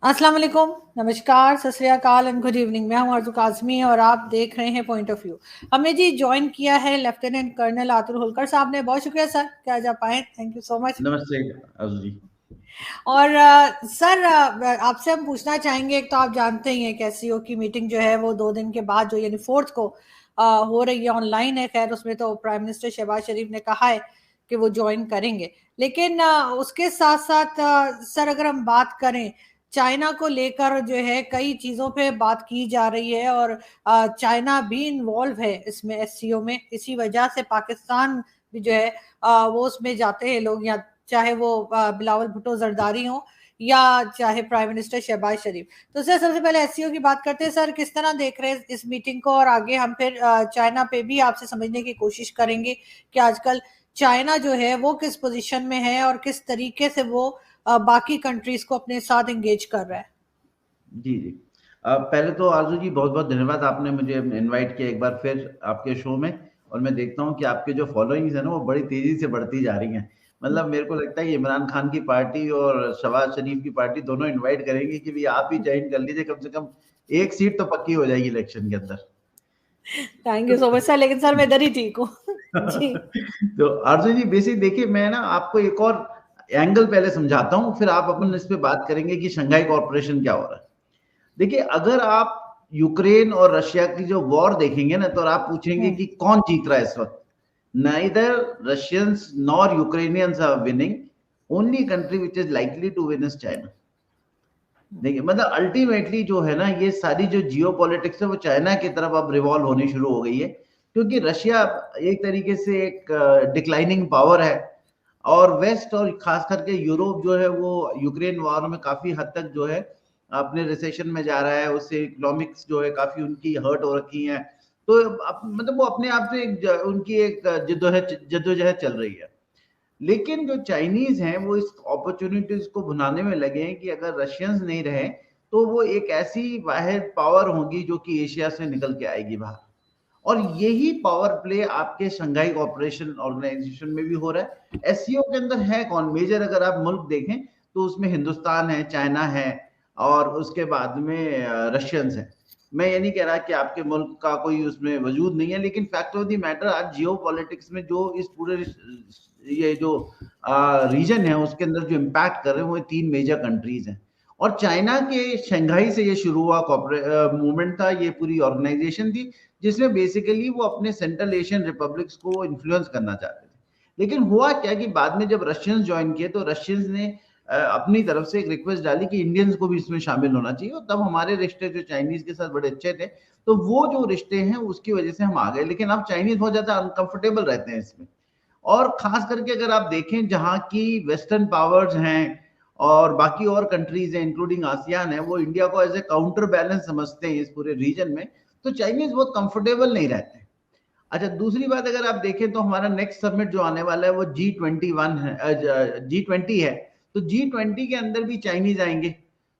अस्सलाम वालेकुम, नमस्कार, सत श्री अकाल एंड गुड इवनिंग। मैं हूं आरज़ू काज़मी और आप देख रहे हैं पॉइंट ऑफ व्यू। हमने जी ज्वाइन किया है लेफ्टिनेंट कर्नल आतुर होलकर साहब ने। बहुत शुक्रिया सर कि आज आप आए, थैंक यू सो मच। नमस्ते अर्जुन जी। और सर, आपसे हम पूछना चाहेंगे, एक तो आप जानते ही हैं कि एससीओ की मीटिंग जो है वो 2 दिन के बाद जो यानी 4th को हो रही है, ऑनलाइन है। खैर उसमें तो प्राइम मिनिस्टर शहबाज शरीफ ने कहा है कि वो ज्वाइन करेंगे, लेकिन उसके साथ साथ सर अगर हम बात करें चाइना को लेकर जो है कई चीज़ों पे बात की जा रही है और चाइना भी इन्वॉल्व है इसमें, एससीओ में। इसी वजह से पाकिस्तान भी जो है वो उसमें जाते हैं लोग, या चाहे वो बिलावल भुट्टो जरदारी हो या चाहे प्राइम मिनिस्टर शहबाज शरीफ। तो सर सबसे पहले एससीओ की बात करते हैं। सर किस तरह देख रहे हैं इस मीटिंग को, और आगे हम फिर चाइना पे भी आपसे समझने की कोशिश करेंगे कि आजकल चाइना जो है वो किस पोजीशन में है और किस तरीके से वो बाकी कंट्रीज को अपने साथ एंगेज कर रहा है। जी जी। पहले तो आरजू जी बहुत बहुत धन्यवाद, आपने मुझे इनवाइट किया एक बार फिर आपके शो में। और मैं देखता हूँ कि आपके जो फॉलोइंग्स है ना वो बड़ी तेजी से बढ़ती जा रही हैं। मतलब मेरे को लगता है कि इमरान खान की पार्टी और शहबाज शरीफ की पार्टी दोनों इनवाइट करेंगी कि भी आप ही ज्वाइन कर लीजिए, कम से कम एक सीट तो पक्की हो जाएगी इलेक्शन के अंदर। Thank you so much sir, लेकिन सर मैं इधर ही ठीक हूँ जी। तो अर्जुन जी बेसिक देखिए, मैं ना आपको एक और एंगल पहले समझाता हूँ, फिर आप अपन इस पे बात करेंगे कि शंघाई कॉर्पोरेशन क्या हो रहा है। देखिए, अगर आप यूक्रेन और रशिया की जो वॉर देखेंगे ना, तो आप पूछेंगे कि कौन जीत रहा है इस वक्त। Neither Russians nor Ukrainians are winning, only country which is likely to win is China. देखिए, मतलब अल्टीमेटली जो है ना, ये सारी जो जियो पॉलिटिक्स है वो चाइना की तरफ अब रिवॉल्व होनी शुरू हो गई है, क्योंकि रशिया एक तरीके से एक डिक्लाइनिंग पावर है, और वेस्ट और खास करके यूरोप जो है वो यूक्रेन वॉर में काफी हद तक जो है अपने रिसेशन में जा रहा है। उससे इकोनॉमिक्स जो है काफी उनकी हर्ट हो रखी है। तो मतलब वो अपने आप से उनकी एक जद्दोजहद चल रही है। लेकिन जो चाइनीज हैं वो इस अपॉर्चुनिटीज को भुनाने में लगे हैं कि अगर रशियंस नहीं रहे तो वो एक ऐसी वाहिद पावर होगी जो कि एशिया से निकल के आएगी बाहर। और यही पावर प्ले आपके शंघाई कॉर्पोरेशन ऑर्गेनाइजेशन में भी हो रहा है। एससीओ के अंदर है कौन मेजर, अगर आप मुल्क देखें तो उसमें हिंदुस्तान है, चाइना है, और उसके बाद में रशियंस है। मैं ये नहीं कह रहा कि आपके मुल्क का कोई उसमें वजूद नहीं है, लेकिन फैक्ट ऑफ द मैटर आज जियो पॉलिटिक्स में जो इस पूरे ये जो रीजन है उसके अंदर जो इम्पैक्ट कर रहे हैं वो 3 मेजर कंट्रीज हैं। और चाइना के शंघाई से ये शुरू हुआ मूवमेंट था, ये पूरी ऑर्गेनाइजेशन थी जिसमें बेसिकली वो अपने सेंट्रल एशियन रिपब्लिक्स को इन्फ्लुएंस करना चाहते थे। लेकिन हुआ क्या कि बाद में जब रशियंस ज्वाइन किए तो रशियंस ने अपनी तरफ से एक रिक्वेस्ट डाली कि इंडियंस को भी इसमें शामिल होना चाहिए, और तब हमारे रिश्ते जो चाइनीज के साथ बड़े अच्छे थे, तो वो जो रिश्ते हैं उसकी वजह से हम आ गए। लेकिन अब चाइनीज बहुत ज्यादा अनकंफर्टेबल रहते हैं इसमें। और खास करके अगर आप देखें जहां की वेस्टर्न पावर्स हैं और बाकी और कंट्रीज हैं इंक्लूडिंग आसियान है, वो इंडिया को एज ए काउंटर बैलेंस समझते हैं इस पूरे रीजन में, तो चाइनीज बहुत कंफर्टेबल नहीं रहते। अच्छा, दूसरी बात अगर आप देखें तो हमारा नेक्स्ट समिट जो आने वाला है वो G21 है, G20 है। तो G20 के अंदर भी चाइनीज आएंगे।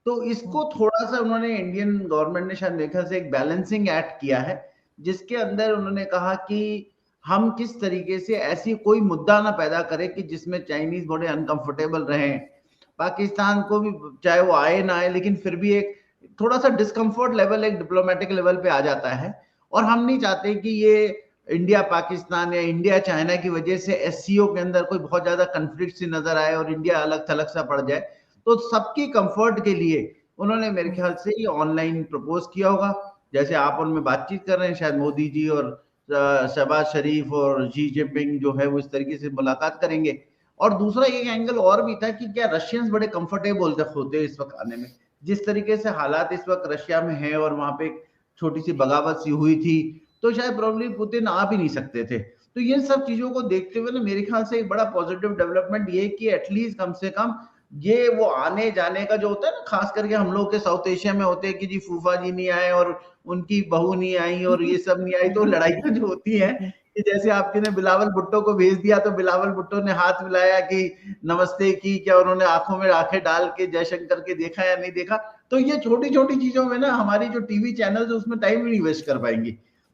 तो इसको थोड़ा सा उन्होंने, इंडियन गवर्नमेंट ने शायद मेरे ख्याल से एक बैलेंसिंग एक्ट किया है, जिसके अंदर उन्होंने कहा कि हम किस तरीके से ऐसी कोई मुद्दा ना पैदा करें कि जिसमें चाइनीज बड़े अनकंफर्टेबल रहें। पाकिस्तान को भी चाहे वो आए ना आए, लेकिन फिर भी एक थोड़ा सा डिस्कम्फर्ट लेवल एक डिप्लोमेटिक लेवल पे आ जाता है। और हम नहीं चाहते कि ये इंडिया पाकिस्तान या इंडिया चाइना की वजह से एससीओ के अंदर कोई बहुत ज्यादा कंफ्लिक्ट सी नजर आए और इंडिया अलग थलग सा पड़ जाए। तो सबकी कंफर्ट के लिए उन्होंने मेरे ख्याल से ये ऑनलाइन प्रपोज किया होगा। जैसे आप उनमें बातचीत कर रहे हैं, शायद मोदी जी और शहबाज शरीफ और जी जिनपिंग जो है वो इस तरीके से मुलाकात करेंगे। और दूसरा एक एंगल और भी था कि क्या रशियंस बड़े कंफर्टेबल होते हैं इस वक्त आने में, जिस तरीके से हालात इस वक्त रशिया में है, और वहां पे एक छोटी सी बगावत सी हुई थी, तो शायद प्रॉब्लली पुतिन आ भी नहीं सकते थे। तो ये सब चीजों को देखते हुए ना मेरे ख्याल से एक बड़ा पॉजिटिव डेवलपमेंट ये कि एटलीस्ट कम से कम ये वो आने जाने का जो होता है ना, खास करके हम लोग के साउथ एशिया में होते हैं कि जी फूफा जी नहीं आए और उनकी बहू नहीं आई और ये सब नहीं आई, तो लड़ाइयां जो होती हैं कि जैसे आपके ने बिलावल भुट्टो को भेज दिया तो बिलावल भुट्टो ने हाथ मिलाया कि नमस्ते की, क्या उन्होंने आंखों में आंखें डाल के जयशंकर के देखा या नहीं देखा। तो ये छोटी छोटी चीजों में ना हमारी जो टीवी चैनल है उसमें टाइम नहीं वेस्ट कर पाएंगी।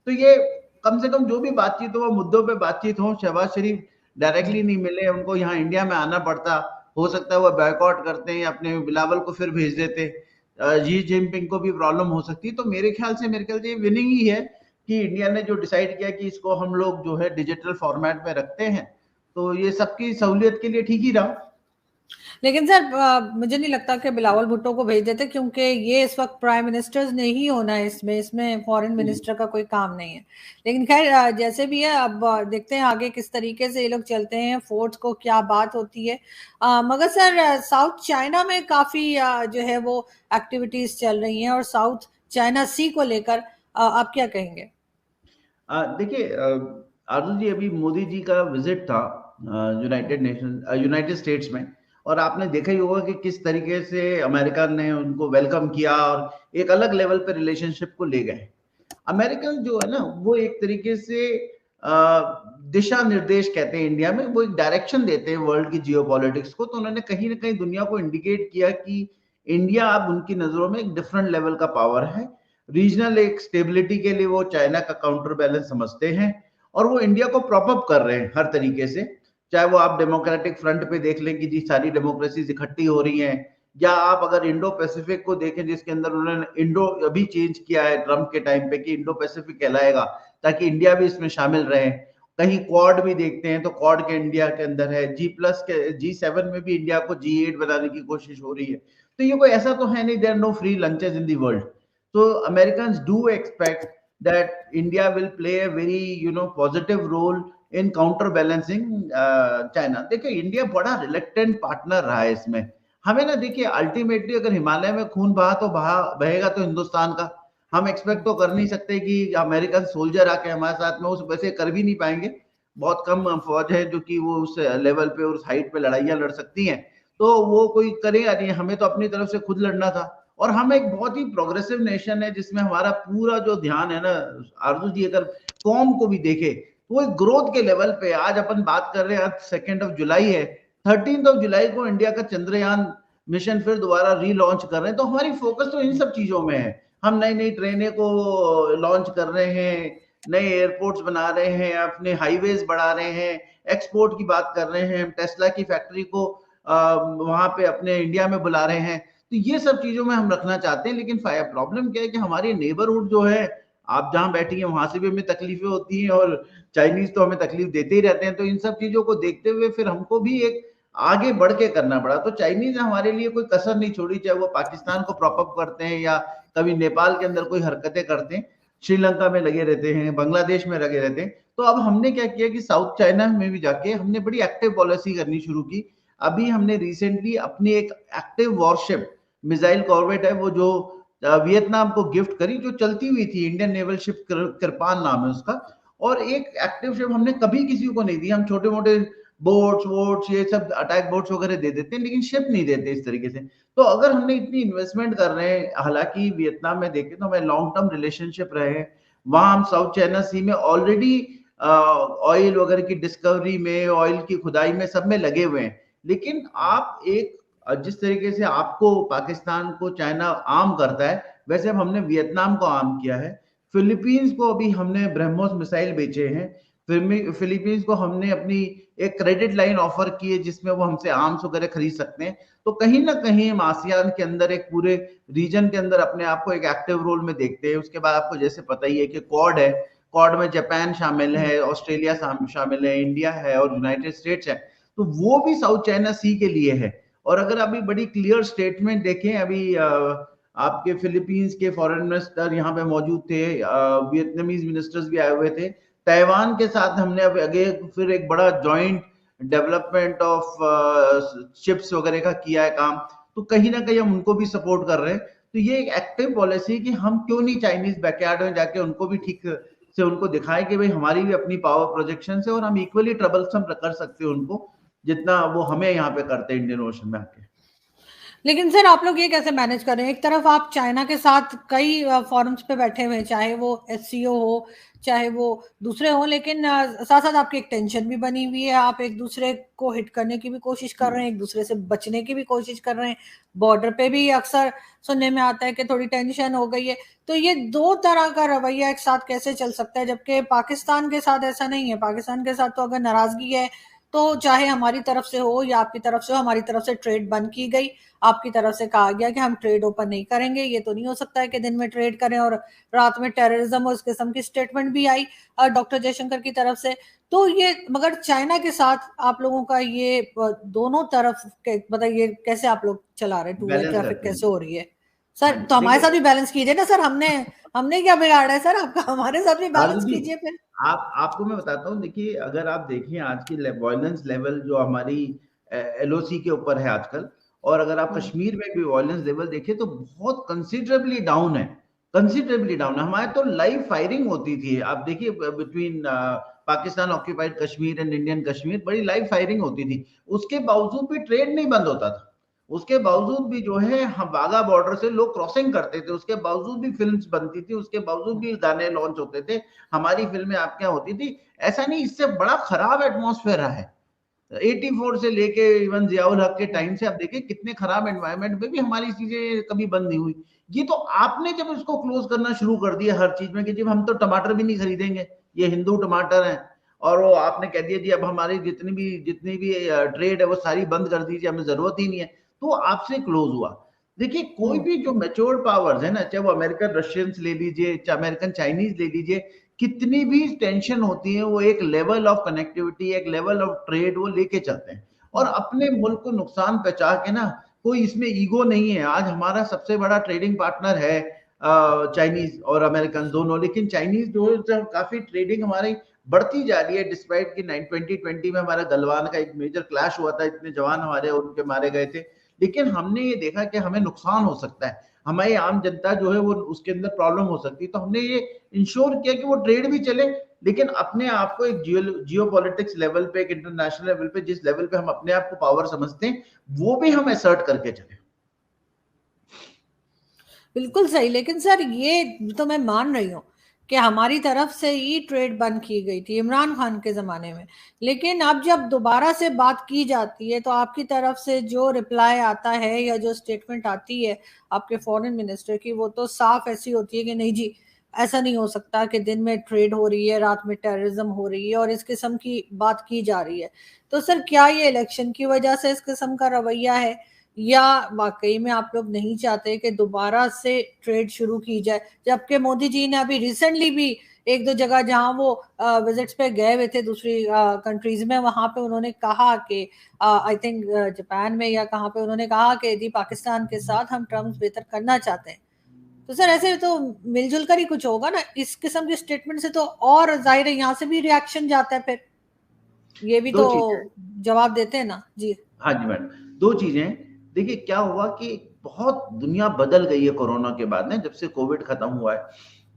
तो ये कम से कम जो भी बातचीत हो वो मुद्दों पे बातचीत हो। शहबाज शरीफ डायरेक्टली नहीं मिले, उनको यहाँ इंडिया में आना पड़ता, हो सकता है वो बैकआउट करते हैं, अपने बिलावल को फिर भेज देते। जी जिनपिंग को भी प्रॉब्लम हो सकती है। तो मेरे ख्याल से विनिंग ही है कि इंडिया ने जो डिसाइड किया कि इसको हम लोग जो है डिजिटल फॉर्मेट में रखते हैं, तो ये सबकी सहूलियत के लिए ठीक ही रहा। लेकिन सर मुझे नहीं लगता कि बिलावल भुट्टो को भेज देते, क्योंकि ये इस वक्त प्राइम मिनिस्टर्स ने ही होना है, इसमें फॉरेन मिनिस्टर का कोई काम नहीं है। लेकिन खैर जैसे भी है, अब देखते हैं आगे किस तरीके से ये लोग चलते हैं, फोर्ट्स को क्या बात होती है। मगर सर साउथ चाइना में काफी जो है वो एक्टिविटीज चल रही हैं, और साउथ चाइना सी को लेकर आप क्या कहेंगे? देखिए आरुष जी, अभी मोदी जी का विजिट था यूनाइटेड स्टेट्स में, और आपने देखा ही होगा कि किस तरीके से अमेरिका ने उनको वेलकम किया और एक अलग लेवल पे रिलेशनशिप को ले गए। अमेरिकन जो है ना, वो एक तरीके से दिशा निर्देश कहते हैं इंडिया में, वो एक डायरेक्शन देते हैं वर्ल्ड की जियोपॉलिटिक्स को। तो उन्होंने कहीं ना कहीं दुनिया को इंडिकेट किया कि इंडिया अब उनकी नजरों में एक डिफरेंट लेवल का पावर है। रीजनल एक स्टेबिलिटी के लिए वो चाइना का काउंटर बैलेंस समझते हैं, और वो इंडिया को प्रॉप अप कर रहे हैं हर तरीके से। चाहे वो आप डेमोक्रेटिक फ्रंट पे देख लें कि जी सारी डेमोक्रेसीज इकट्ठी हो रही हैं, या आप अगर इंडो पैसिफिक को देखें जिसके अंदर उन्होंने इंडो अभी चेंज किया है ट्रम्प के टाइम पे कि इंडो पैसिफिक कहलाएगा, ताकि इंडिया भी इसमें शामिल रहे। कहीं क्वाड भी देखते हैं तो क्वाड के इंडिया के अंदर है, G+ के G7 में भी इंडिया को G8 बनाने की कोशिश हो रही है। तो ये कोई ऐसा तो है नहीं, there no free lunches in the world. So Americans do expect that India will play a very positive role in counterbalancing China। देखिए इंडिया बड़ा रिलेक्टेंट पार्टनर रहा है इसमें। हमें ना देखिए अल्टीमेटली अगर हिमालय में खून बहा तो बहेगा तो हिंदुस्तान का। हम एक्सपेक्ट तो कर नहीं सकते कि अमेरिकन सोल्जर आके हमारे साथ में, उस वैसे कर भी नहीं पाएंगे। बहुत कम फौज है जो कि वो उस लेवल पे और उस हाइट पे लड़ाइयां लड़ सकती हैं, तो वो कोई करेगा नहीं। हमें तो अपनी तरफ से खुद लड़ना था। और हम एक बहुत ही प्रोग्रेसिव नेशन है जिसमें हमारा पूरा जो ध्यान है ना आरजू जी, अगर कॉम को भी देखे तो वो ग्रोथ के लेवल पे। आज अपन बात कर रहे हैं, आज 2 जुलाई है, 13 जुलाई को इंडिया का चंद्रयान मिशन फिर दोबारा रीलॉन्च कर रहे हैं। तो हमारी फोकस तो इन सब चीजों में है। हम नई नई ट्रेनें को लॉन्च कर रहे हैं, नए एयरपोर्ट्स बना रहे हैं, अपने हाईवेज बढ़ा रहे हैं, एक्सपोर्ट की बात कर रहे हैं, टेस्ला की फैक्ट्री को वहां पे अपने इंडिया में बुला रहे हैं। तो ये सब चीजों में हम रखना चाहते हैं। लेकिन प्रॉब्लम क्या है कि हमारी नेबरहुड जो है, आप जहां बैठी हैं वहां से भी हमें तकलीफें होती हैं, और चाइनीज तो हमें तकलीफ देते ही रहते हैं। तो इन सब चीजों को देखते हुए फिर हमको भी एक आगे बढ़ के करना पड़ा। तो चाइनीज ने हमारे लिए कोई कसर नहीं छोड़ी, चाहे वो पाकिस्तान को प्रॉप अप करते हैं या कभी नेपाल के अंदर कोई हरकतें करते हैं, श्रीलंका में लगे रहते हैं, बांग्लादेश में लगे रहते हैं। तो अब हमने क्या किया कि साउथ चाइना में भी जाके हमने बड़ी एक्टिव पॉलिसी करनी शुरू की। अभी हमने रिसेंटली अपनी एक एक्टिव वॉरशिप मिसाइल कॉर्वेट है वो, जो वियतनाम को गिफ्ट करी, जो चलती हुई थी, इंडियन नेवल शिप कृपान नाम है उसका। और एक एक्टिव शिप हमने कभी किसी को नहीं दी। हम छोटे मोटे बोट्स वोट्स ये सब अटैक बोट्स वगैरह दे देते हैं, लेकिन शिप नहीं देते इस तरीके से। तो अगर हमने इतनी इन्वेस्टमेंट कर रहे हैं, हालांकि वियतनाम में देखें तो हमें लॉन्ग टर्म रिलेशनशिप रहे हैं। वहां हम साउथ चाइना सी में ऑलरेडी ऑयल वगैरह की डिस्कवरी में, ऑयल की खुदाई में, सब में लगे हुए हैं। लेकिन आप एक जिस तरीके से आपको पाकिस्तान को चाइना आर्म करता है, वैसे अब हमने वियतनाम को आर्म किया है। फिलीपींस को अभी हमने ब्रह्मोस मिसाइल बेचे हैं। फिलीपींस को हमने अपनी एक क्रेडिट लाइन ऑफर की है जिसमें वो हमसे आर्म्स वगैरह खरीद सकते हैं। तो कहीं ना कहीं हम आसियान के अंदर एक पूरे रीजन के अंदर अपने आप को एक एक्टिव रोल में देखते हैं। उसके बाद आपको जैसे पता ही है कि क्वाड है, क्वाड में जापान शामिल है, ऑस्ट्रेलिया शामिल है, इंडिया है और यूनाइटेड स्टेट्स है। तो वो भी साउथ चाइना सी के लिए है। और अगर अभी बड़ी क्लियर स्टेटमेंट देखें, अभी आपके फिलीपींस के फॉरेन मिनिस्टर यहाँ पे मौजूद थे, वियतनामीज मिनिस्टर्स भी आए हुए थे। ताइवान के साथ हमने अब आगे फिर एक बड़ा जॉइंट डेवलपमेंट ऑफ चिप्स वगैरह का किया है काम। तो कहीं ना कहीं हम उनको भी सपोर्ट कर रहे हैं। तो ये एक एक्टिव पॉलिसी है कि हम क्यों नहीं चाइनीज बैकयार्ड में जाके उनको भी ठीक से उनको दिखाएं कि भाई हमारी भी अपनी पावर प्रोजेक्शन है और हम इक्वली ट्रबलसम कर सकते हैं उनको, जितना वो हमें यहाँ पे करते हैं इंडियन ओशन में आके। लेकिन सर आप लोग ये कैसे मैनेज कर रहे हैं? एक तरफ आप चाइना के साथ कई फोरम्स पे बैठे हुए हैं, चाहे वो एससीओ हो, चाहे वो दूसरे हो, लेकिन साथ साथ आपकी एक टेंशन भी बनी हुई है। आप एक दूसरे को हिट करने की भी कोशिश कर रहे हैं, एक दूसरे से बचने की भी कोशिश कर रहे हैं। बॉर्डर पे भी अक्सर सुनने में आता है कि थोड़ी टेंशन हो गई है। तो ये दो तरह का रवैया एक साथ कैसे चल सकता है, जबकि पाकिस्तान के साथ ऐसा नहीं है? पाकिस्तान के साथ तो अगर नाराजगी है तो चाहे हमारी तरफ से हो या आपकी तरफ से हो, हमारी तरफ से ट्रेड बंद की गई, आपकी तरफ से कहा गया कि हम ट्रेड ओपन नहीं करेंगे। ये तो नहीं हो सकता है कि दिन में ट्रेड करें और रात में टेररिज्म और उस किस्म की स्टेटमेंट भी आई डॉक्टर जयशंकर की तरफ से। तो ये मगर चाइना के साथ आप लोगों का ये दोनों तरफ बताइए कैसे आप लोग चला रहे, टू वे बैलेंस ट्रैफिक रखते हैं। कैसे हो रही है हाँ सर? जी, तो हमारे साथ देखिए भी बैलेंस कीजिए ना सर, हमने हमने क्या बिगाड़ा है सर आपका? हमारे साथ भी आरजू बैलेंस जी, कीजिए फिर। आपको मैं बताता हूँ, देखिए अगर आप देखिए आज की वायलेंस लेवल जो हमारी एलओसी के ऊपर है आजकल, और अगर आप हम्म। कश्मीर में भी वायलेंस लेवल देखें तो बहुत कंसिडरेबली डाउन है, कंसिडरेबली डाउन है। हमारे तो लाइव फायरिंग होती थी, आप देखिए between Pakistan occupied Kashmir and Indian Kashmir, बड़ी लाइव फायरिंग होती थी। उसके बावजूद भी ट्रेड नहीं बंद होता था, उसके बावजूद भी जो है हम वाघा बॉर्डर से लोग क्रॉसिंग करते थे, उसके बावजूद भी फिल्म्स बनती थी, उसके बावजूद भी गाने लॉन्च होते थे, हमारी फिल्में आपके यहाँ होती थी। ऐसा नहीं, इससे बड़ा खराब एटमॉस्फेयर रहा है 84 से लेके इवन जियाउल हक के टाइम से। आप देखिए कितने खराब एनवायरनमेंट में भी हमारी चीजें कभी बंद नहीं हुई। ये तो आपने जब इसको क्लोज करना शुरू कर दिया हर चीज में कि जब हम तो टमाटर भी नहीं खरीदेंगे, ये हिंदू टमाटर हैं, और वो आपने कह दिया जी अब हमारी जितनी भी ट्रेड है वो सारी बंद कर दीजिए, हमें जरूरत ही नहीं है, तो आपसे क्लोज हुआ। देखिए कोई भी जो मैच्योर्ड पावर्स है ना, चाहे वो अमेरिकन रशियंस ले लीजिए, चाहे अमेरिकन चाइनीज ले लीजिए, कितनी भी टेंशन होती है वो एक लेवल ऑफ कनेक्टिविटी, एक लेवल ऑफ ट्रेड वो लेके चलते हैं, और अपने मुल्क को नुकसान पहुंचा के ना, कोई इसमें ईगो नहीं है। आज हमारा सबसे बड़ा ट्रेडिंग पार्टनर है चाइनीज और अमेरिकन दोनों, लेकिन चाइनीज जो काफी ट्रेडिंग हमारी बढ़ती जा रही है, डिस्पाइट कि 2020 में हमारा गलवान का एक मेजर क्लैश हुआ था, इतने जवान हमारे उनके मारे गए थे, लेकिन हमने ये देखा कि हमें नुकसान हो सकता है, हमारी आम जनता जो है वो उसके अंदर प्रॉब्लम हो सकती है, तो हमने ये इंश्योर किया कि वो ट्रेड भी चले, लेकिन अपने आप को एक जियो पॉलिटिक्स लेवल पे, एक इंटरनेशनल लेवल पे, जिस लेवल पे हम अपने आप को पावर समझते हैं, वो भी हम असर्ट करके चले। बिल्कुल सही, लेकिन सर ये तो मैं मान रही हूँ कि हमारी तरफ से ही ट्रेड बंद की गई थी इमरान खान के जमाने में, लेकिन अब जब दोबारा से बात की जाती है तो आपकी तरफ से जो रिप्लाई आता है या जो स्टेटमेंट आती है आपके फॉरेन मिनिस्टर की, वो तो साफ ऐसी होती है कि नहीं जी, ऐसा नहीं हो सकता कि दिन में ट्रेड हो रही है, रात में टेररिज्म हो रही है और इस किस्म की बात की जा रही है। तो सर क्या ये इलेक्शन की वजह से इस किस्म का रवैया है, या वाकई में आप लोग नहीं चाहते कि दोबारा से ट्रेड शुरू की जाए? जबकि मोदी जी ने अभी रिसेंटली भी एक दो जगह जहां वो विजिट्स पे गए हुए थे दूसरी कंट्रीज में, वहां पे उन्होंने कहा कि आई थिंक जापान में या कहाँ पे उन्होंने कहा कि जी पाकिस्तान के साथ हम टर्म्स बेहतर करना चाहते हैं। तो सर ऐसे तो मिलजुल कर ही कुछ होगा ना, इस किस्म के स्टेटमेंट से तो और जाहिर है यहाँ से भी रिएक्शन जाता है फिर, ये भी दो तो चीजें, जवाब देते हैं ना जी। हाँ जी मैडम, दो चीजें। देखिए क्या हुआ कि बहुत दुनिया बदल गई है कोरोना के बाद ना, जब से कोविड खत्म हुआ है,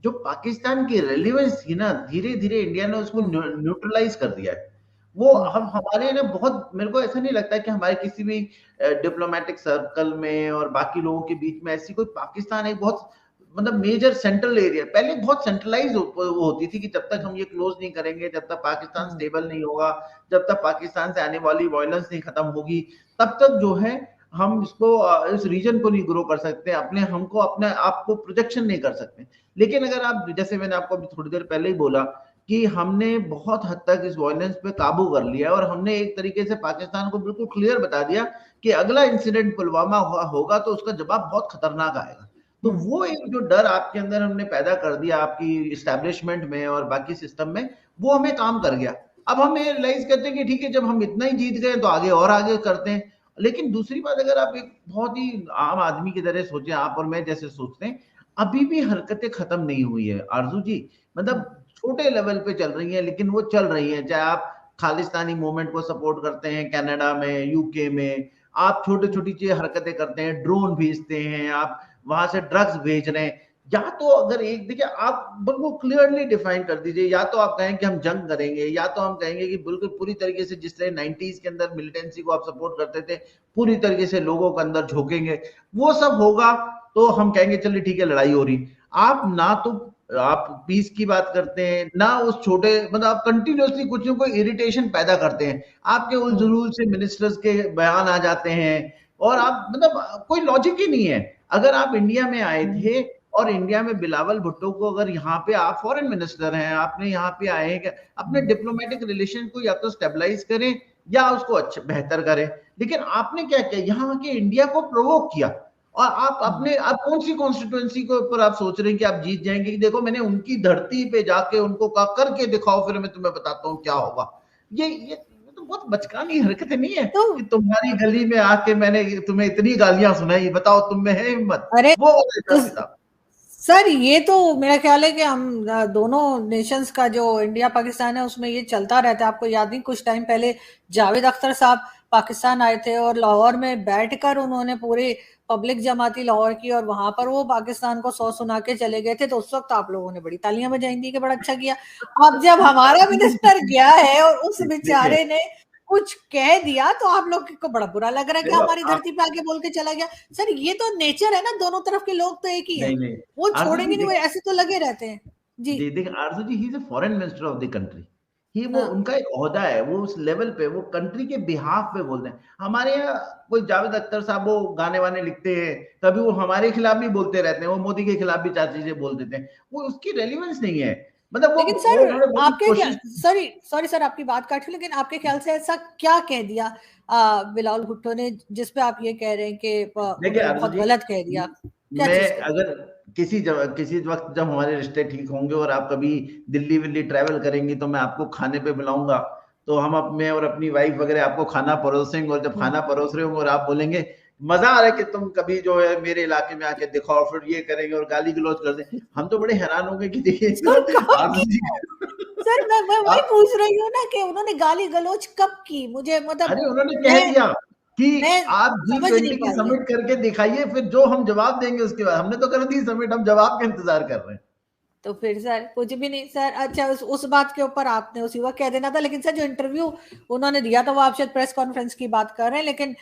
जो पाकिस्तान की रेलिवेंस थी ना, धीरे धीरे इंडिया ने उसको हम्म। न्यूट्रलाइज कर दिया है। वो हम्म। हम हमारे ना बहुत, मेरे को ऐसा नहीं लगता कि हमारे किसी भी डिप्लोमेटिक सर्कल में और बाकी लोगों के बीच में ऐसी कोई, पाकिस्तान एक बहुत मतलब मेजर सेंट्रल एरिया, पहले बहुत सेंट्रलाइज वो होती थी कि जब तक हम ये क्लोज नहीं करेंगे, जब तक पाकिस्तान हम्म। स्टेबल नहीं होगा, जब तक पाकिस्तान से आने वाली वायलेंस नहीं खत्म होगी, तब तक जो है हम इसको इस रीजन को नहीं ग्रो कर सकते, अपने हमको अपने आप को प्रोजेक्शन नहीं कर सकते। लेकिन अगर आप, जैसे मैंने आपको अभी थोड़ी देर पहले ही बोला कि हमने बहुत हद तक इस वायलेंस पे काबू कर लिया, और हमने एक तरीके से पाकिस्तान को बिल्कुल क्लियर बता दिया कि अगला इंसिडेंट पुलवामा होगा तो उसका जवाब बहुत खतरनाक आएगा। तो हम्म। वो एक जो डर आपके अंदर हमने पैदा कर दिया आपकी इस्टेब्लिशमेंट में और बाकी सिस्टम में, वो हमें काम कर गया। अब हम ये रियलाइज करते हैं कि ठीक है, जब हम इतना ही जीत गए तो आगे और आगे करते हैं। लेकिन दूसरी बात, अगर आप एक बहुत ही आम आदमी की तरह सोचें, आप और मैं जैसे सोचते हैं, अभी भी हरकतें खत्म नहीं हुई है आरजू जी, मतलब छोटे लेवल पे चल रही है, लेकिन वो चल रही है। चाहे आप खालिस्तानी मूवमेंट को सपोर्ट करते हैं कनाडा में, यूके में, आप छोटे छोटी चीज हरकतें करते हैं, ड्रोन भेजते हैं, आप वहां से ड्रग्स भेज रहे हैं, या तो अगर एक देखिए आप बिल्कुल क्लियरली डिफाइन कर दीजिए, या तो आप कहें कि हम जंग करेंगे, या तो हम कहेंगे कि बिल्कुल पूरी तरीके से जिस तरह 90s के अंदर मिलिटेंसी को आप सपोर्ट करते थे, पूरी तरीके से लोगों के अंदर झोंकेंगे, वो सब होगा तो हम कहेंगे चलिए ठीक है लड़ाई हो रही। आप ना तो आप पीस की बात करते हैं ना उस छोटे, मतलब आप कंटिन्यूअसली कुछ ना कोई इरिटेशन पैदा करते हैं, आपके उस हम्म। जरूर से मिनिस्टर्स के बयान आ जाते हैं, और आप मतलब कोई लॉजिक ही नहीं है। अगर आप इंडिया में आए हम्म। थे और इंडिया में बिलावल भुट्टो को, अगर यहाँ पे आप फॉरेन मिनिस्टर हैं, आपने यहाँ पे आए हैं, अपने डिप्लोमेटिक रिलेशन को या तो स्टेबलाइज करें या उसको अच्छा बेहतर करें। लेकिन आपने क्या किया, यहाँ के इंडिया को प्रोवोक किया, और आप अपने, आप कौन सी कॉन्स्टिट्यूएंसी के ऊपर आप सोच रहे हैं कि आप जीत जाएंगे, कि देखो मैंने उनकी धरती पे जाके उनको कहा करके दिखाओ, फिर मैं तुम्हें बताता हूँ क्या होगा। ये तो बहुत बचकानी हरकतें नहीं है तो कि तुम्हारी गली में आके मैंने तुम्हें इतनी गालियां सुनाई, बताओ तुम में है हिम्मत, अरे वो वाला तो हिसाब किताब। सर ये तो मेरा ख्याल है कि हम दोनों नेशंस का जो इंडिया पाकिस्तान है उसमें ये चलता रहता है। आपको याद नहीं, कुछ टाइम पहले जावेद अख्तर साहब पाकिस्तान आए थे और लाहौर में बैठकर उन्होंने पूरे पब्लिक जमाती लाहौर की, और वहां पर वो पाकिस्तान को 100 सुना के चले गए थे। तो उस वक्त आप लोगों ने बड़ी तालियां बजाई थी कि बड़ा अच्छा किया। अब जब हमारा मिनिस्टर गया है और उस देखिए, बेचारे ने कुछ कह दिया तो आप लोग को बड़ा बुरा लग रहा है कि देखो हमारी आप, धरती पे आके बोल के चला गया। सर ये तो नेचर है ना, दोनों तरफ के लोग तो एक ही हैं, नहीं नहीं, वो आरजू छोड़ेंगे जी नहीं, वो देखिए, ऐसे तो लगे रहते हैं। जी। देखिए Arzoo ji, he is a foreign minister of the country. He, वो हाँ। उनका एक ओहदा है, वो उस लेवल पे वो कंट्री के बिहाफ पे बोलते हैं। हमारे यहाँ कोई जावेद अख्तर साहब वो गाने वाने लिखते हैं, कभी वो हमारे खिलाफ भी बोलते रहते हैं, वो मोदी के खिलाफ भी चार चीजें बोल देते हैं, वो उसकी रेलिवेंस नहीं है। मतलब लेकिन वो सर उन्होंने बड़ी आपके क्या, कोशिश। सॉरी सॉरी सर आपकी बात काट रही हूँ, लेकिन आपके ख्याल से ऐसा क्या कह दिया बिलावल भुट्टो ने जिसपे आप ये कह रहे हैं कि देखिए उन्होंने आरजू बहुत जी, गलत कह दिया? क्या मैं चीज कह दी? अगर किसी वक्त जब हमारे रिश्ते ठीक होंगे और आप कभी दिल्ली विल्ली ट्रैवल करेंगी, तो मैं आपको खाने पे बुलाऊंगा। तो हम मैं और अपनी वाइफ वगैरह आपको खाना परोसेंगे, और जब हम्म। खाना परोस रहे होंगे और आप बोलेंगे मजा आ रहा है कि तुम कभी जो है मेरे इलाके में आके दिखाओ, फिर ये करेंगे और गाली गलौज कर दे, हम तो बड़े हैरान होंगे कि देखिए सर कब आरजू की? जी सर मैं वही आप, पूछ रही हूँ ना कि उन्होंने गाली गलौज कब की, मुझे मतलब अरे उन्होंने कह मैं दिया कि मैं आप जी समझ नहीं 20 की पाई है। समिट करके दिखाइए, फिर जो हम जवाब देंगे उसके बाद, हमने तो कर दी समिट, हम जवाब का इंतजार कर रहे हैं। तो फिर सर कुछ भी नहीं सर। अच्छा उस बात के ऊपर आपने उसी वक्त कह देना था। लेकिन सर जो इंटरव्यू उन्होंने दिया था वो आप शायद प्रेस कॉन्फ्रेंस की बात कर रहे हैं, लेकिन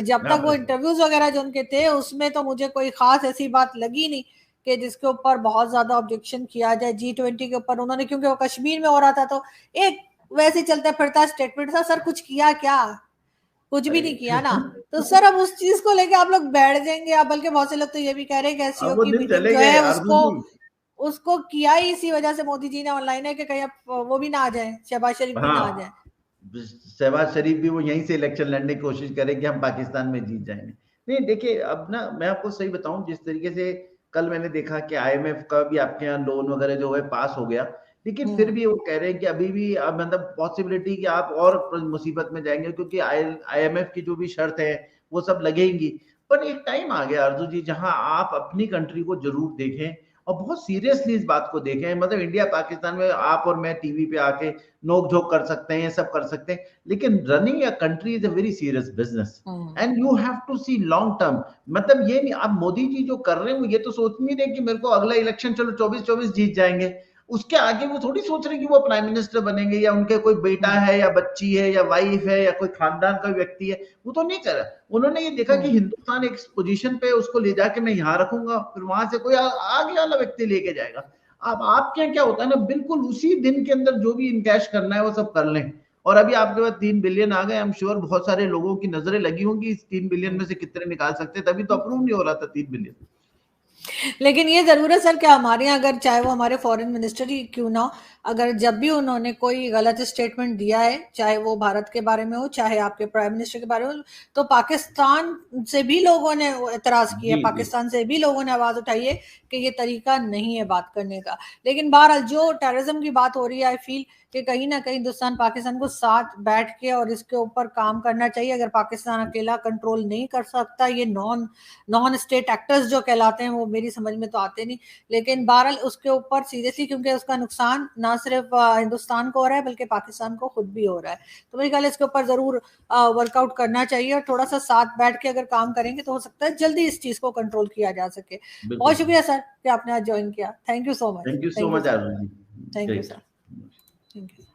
जब हाँ, तक वो इंटरव्यूज वगैरह जो उनके थे उसमें तो मुझे कोई खास ऐसी बात लगी नहीं कि जिसके ऊपर बहुत ज्यादा ऑब्जेक्शन किया जाए। G20 के ऊपर उन्होंने, क्योंकि वो कश्मीर में हो रहा था, तो एक वैसे ही चलता फिरता स्टेटमेंट था। सर कुछ किया क्या? कुछ भी अरे नहीं किया ना। तो सर अब उस चीज को लेके आप लोग बैठ जाएंगे। आप बल्कि बहुत से लोग तो ये भी कह रहे हैं कि एससीओ अब वो की दिन मीटिंग चले जो गए है आरजू उसको जी। उसको किया ही इसी वजह से मोदी जी ने ऑनलाइन है कि कहीं अब वो भी ना आ जाए, शहबाज शरीफ भी ना आ जाए। हाँ, शहबाज शरीफ भी वो यहीं से इलेक्शन लड़ने की कोशिश करे कि हम पाकिस्तान में जीत जाएंगे। नहीं देखिए, अब ना मैं आपको सही बताऊं, जिस तरीके से कल मैंने देखा कि आईएमएफ का भी आपके यहाँ लोन वगैरह जो है पास हो गया, लेकिन फिर हम्म। भी वो कह रहे हैं कि अभी भी अब मतलब पॉसिबिलिटी कि आप और मुसीबत में जाएंगे, क्योंकि आईएमएफ की जो भी शर्त है वो सब लगेंगी। पर एक टाइम आ गया अर्जुन जी, जहां आप अपनी कंट्री को जरूर देखें और बहुत सीरियसली इस बात को देखें। मतलब इंडिया पाकिस्तान में आप और मैं टीवी पे आके नोक झोंक कर सकते हैं, ये सब कर सकते हैं, लेकिन running a country is a very serious business, hmm. And you have to see long term. मतलब ये नहीं, आप मोदी जी जो कर रहे हैं वो ये तो सोच नहीं रहे कि मेरे को अगला इलेक्शन चलो 24-24 जीत जाएंगे, उसके आगे वो थोड़ी सोच रहे कि वो प्राइम मिनिस्टर बनेंगे, या उनके कोई बेटा हम्म। है या बच्ची है या वाइफ है या कोई खानदान का व्यक्ति है, वो तो नहीं कर रहा। उन्होंने ये देखा कि हम्म। हिंदुस्तान एक पोजीशन पे, उसको ले जाके मैं यहाँ रखूंगा, फिर वहां से कोई आगे वाला व्यक्ति लेके जाएगा। अब आपके यहाँ क्या होता है ना, बिल्कुल उसी दिन के अंदर जो भी इनकैश करना है वो सब कर लें। और अभी आपके पास 3 बिलियन आ गए, आई एम श्योर बहुत सारे लोगों की नजरें लगी होंगी इस 3 बिलियन में से कितने निकाल सकते हैं, तभी तो अप्रूव नहीं हो रहा था 3 बिलियन। लेकिन ये जरूर है सर कि हमारे यहाँ, अगर चाहे वो हमारे फॉरेन मिनिस्टर ही क्यों ना हो, अगर जब भी उन्होंने कोई गलत स्टेटमेंट दिया है, चाहे वो भारत के बारे में हो चाहे आपके प्राइम मिनिस्टर के बारे में हो, तो पाकिस्तान से भी लोगों ने एतराज किया जी है, जी। पाकिस्तान से भी लोगों ने आवाज उठाई है कि ये तरीका नहीं है बात करने का। लेकिन बहरहाल जो टेररिज्म की बात हो रही है, आई फील कि कहीं ना कहीं हिंदुस्तान पाकिस्तान को साथ बैठ के और इसके ऊपर काम करना चाहिए। अगर पाकिस्तान अकेला कंट्रोल नहीं कर सकता, ये नॉन नॉन स्टेट एक्टर्स जो कहलाते हैं वो मेरी समझ में तो आते नहीं, लेकिन बहरहाल उसके ऊपर सीरियसली, क्योंकि उसका नुकसान ना सिर्फ हिंदुस्तान को हो रहा है बल्कि पाकिस्तान को खुद भी हो रहा है। तो मेरे ख्याल इसके ऊपर जरूर वर्कआउट करना चाहिए, और थोड़ा सा साथ बैठ के अगर काम करेंगे तो हो सकता है जल्दी इस चीज को कंट्रोल किया जा सके। बहुत बिल्कुल। शुक्रिया सर कि आपने आज ज्वाइन किया। Thank you so much. Thank you so thank you much sir. Arushi ji. Thank you great. Sir. Thank you.